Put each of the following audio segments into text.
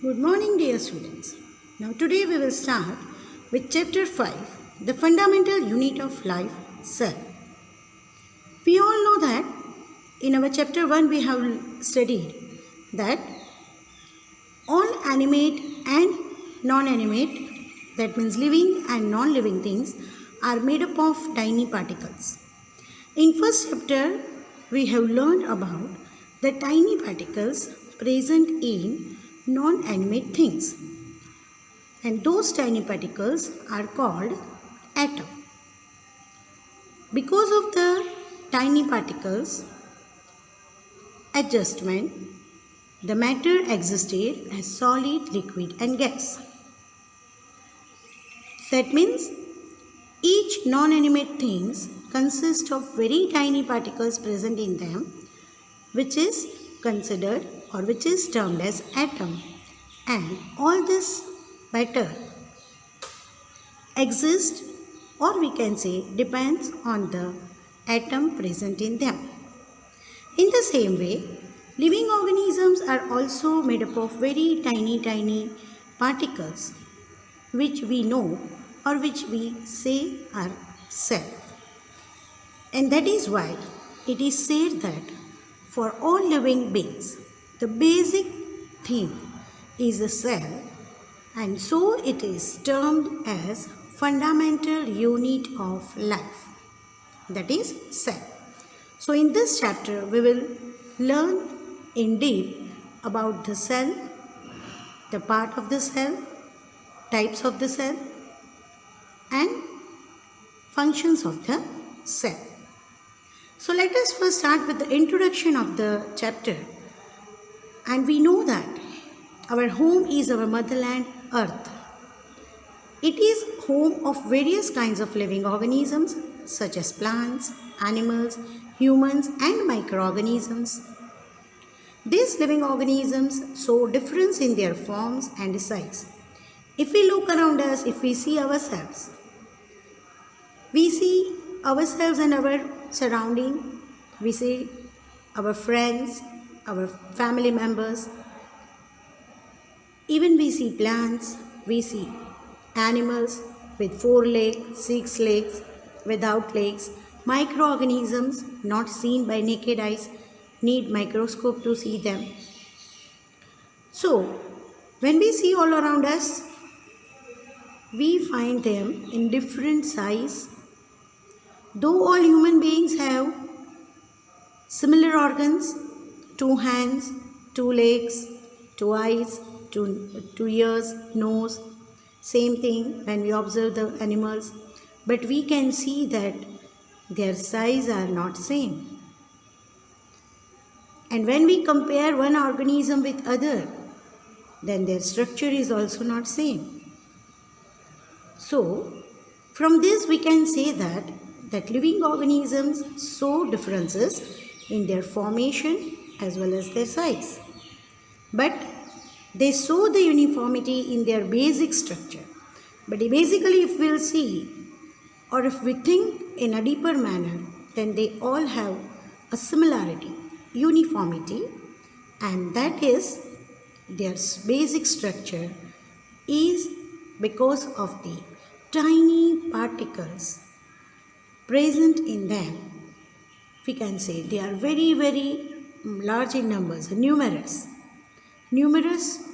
Good morning, dear students. Now, today we will start with Chapter 5, the fundamental unit of life, cell. We all know that in our Chapter 1 we have studied that all animate and non-animate, that means living and non-living things, are made up of tiny particles. In first chapter, we have learned about the tiny particles present in non-animate things, and those tiny particles are called atom. Because of the tiny particles adjustment, the matter existed as solid, liquid and gas. That means each non-animate things consist of very tiny particles present in them, which is considered or which is termed as atom, and all this matter exists, or we can say depends on the atom present in them. In the same way, living organisms are also made up of very tiny particles which we know or which we say are cell. And that is why it is said that for all living beings, the basic thing is a cell, and so it is termed as fundamental unit of life, that is cell. So in this chapter, we will learn in deep about the cell, the part of the cell, types of the cell, and functions of the cell. So let us first start with the introduction of the chapter. And we know that our home is our motherland, Earth. It is home of various kinds of living organisms such as plants, animals, humans and microorganisms. These living organisms show difference in their forms and size. If we look around us, if we see ourselves and our surrounding, we see our friends, our family members, even we see plants, we see animals with 4 legs, 6 legs, without legs, microorganisms not seen by naked eyes, need microscope to see them. So, when we see all around us, we find them in different size. Though all human beings have similar organs, 2 hands, 2 legs, 2 eyes, 2 ears, nose, same thing when we observe the animals, but we can see that their size are not same. And when we compare one organism with other, then their structure is also not same. So, from this we can say that living organisms show differences in their formation as well as their size. But they show the uniformity in their basic structure. But basically, if we'll see, or if we think in a deeper manner, then they all have a similarity, uniformity, and that is their basic structure is because of the tiny particles present in them. We can say they are very large in numbers, numerous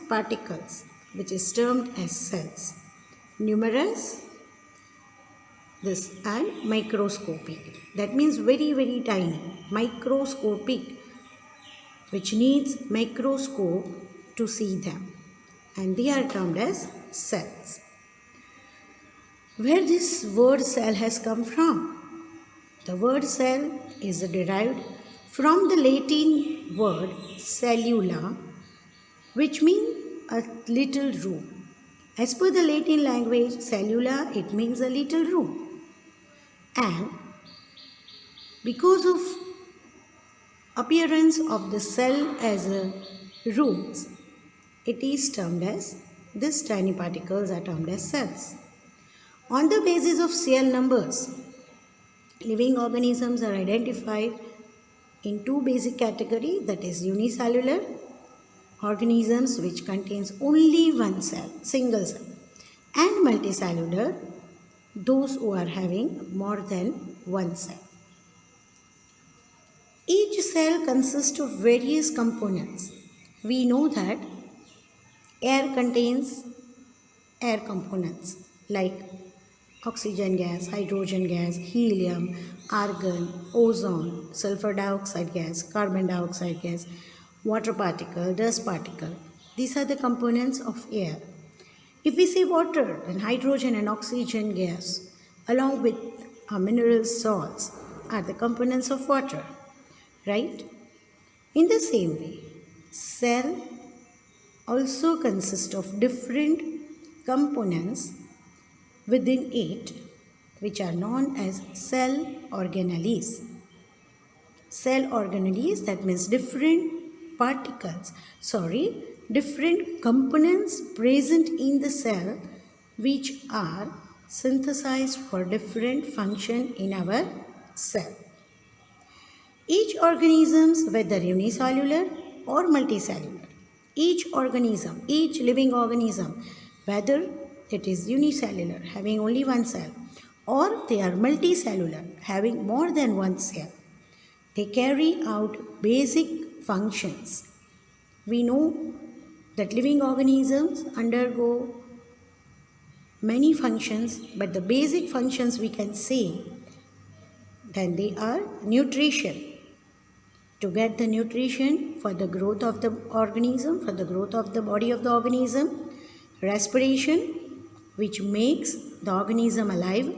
particles, which is termed as cells. Numerous, this, and microscopic. That means very tiny, microscopic, which needs microscope to see them, and they are termed as cells. Where this word cell has come from? The word cell is derived from the Latin word cellula, which means a little room. As per the Latin language, cellula, it means a little room. And because of appearance of the cell as a room, it is termed as, these tiny particles are termed as cells. On the basis of cell numbers, living organisms are identified in 2 basic categories, that is unicellular organisms which contains only one cell, single cell, and multicellular, those who are having more than one cell. Each cell consists of various components. We know that air contains air components like oxygen gas, hydrogen gas, helium, argon, ozone, sulfur dioxide gas, carbon dioxide gas, water particle, dust particle. These are the components of air. If we say water, then hydrogen and oxygen gas along with mineral salts are the components of water, right? In the same way, cell also consists of different components within it which are known as cell organelles. Cell organelles, that means different components present in the cell which are synthesized for different function in our cell. Each organism, whether unicellular or multicellular, each living organism, whether it is unicellular, having only one cell, or they are multicellular, having more than one cell, they carry out basic functions. We know that living organisms undergo many functions, but the basic functions we can say then they are nutrition. To get the nutrition for the growth of the organism, for the growth of the body of the organism, respiration, which makes the organism alive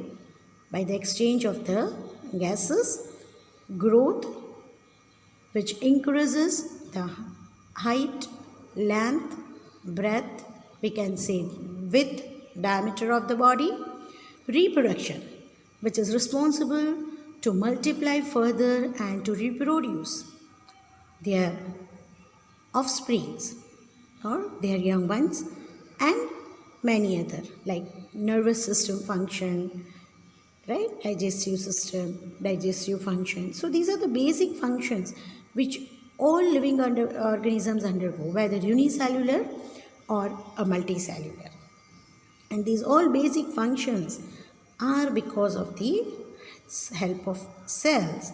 by the exchange of the gases, growth, which increases the height, length, breadth, we can say width, diameter of the body, reproduction, which is responsible to multiply further and to reproduce their offsprings or their young ones, and many other like nervous system function, right? Digestive system, digestive function. So these are the basic functions which all living organisms undergo, whether unicellular or a multicellular. And these all basic functions are because of the help of cells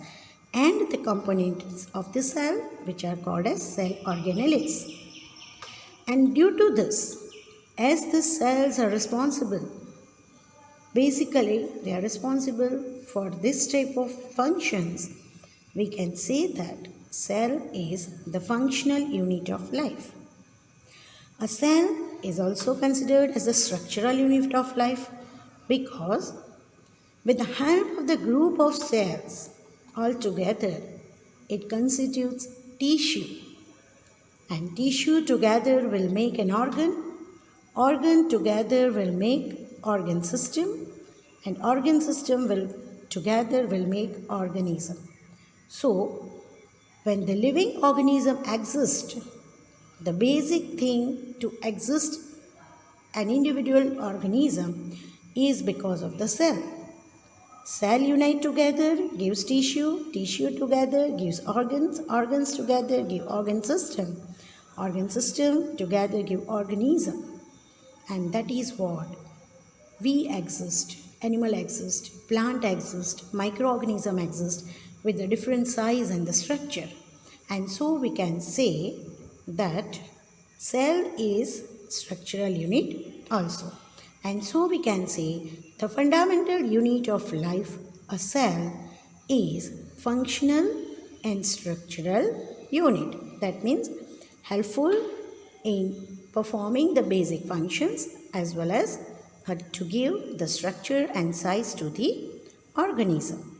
and the components of the cell which are called as cell organelles. And due to this, as the cells are responsible, basically they are responsible for this type of functions, we can say that cell is the functional unit of life. A cell is also considered as the structural unit of life because with the help of the group of cells altogether, it constitutes tissue. And tissue together will make an organ together will make organ system, and organ system will together will make organism. So, when the living organism exists, the basic thing to exist an individual organism is because of the cell. Cell unite together gives tissue, tissue together gives organs, organs together give organ system together give organism. And that is what we exist, animal exist, plant exist, microorganism exist with the different size and the structure. And so we can say that cell is structural unit also. And so we can say the fundamental unit of life, a cell, is functional and structural unit. That means helpful in performing the basic functions as well as to give the structure and size to the organism.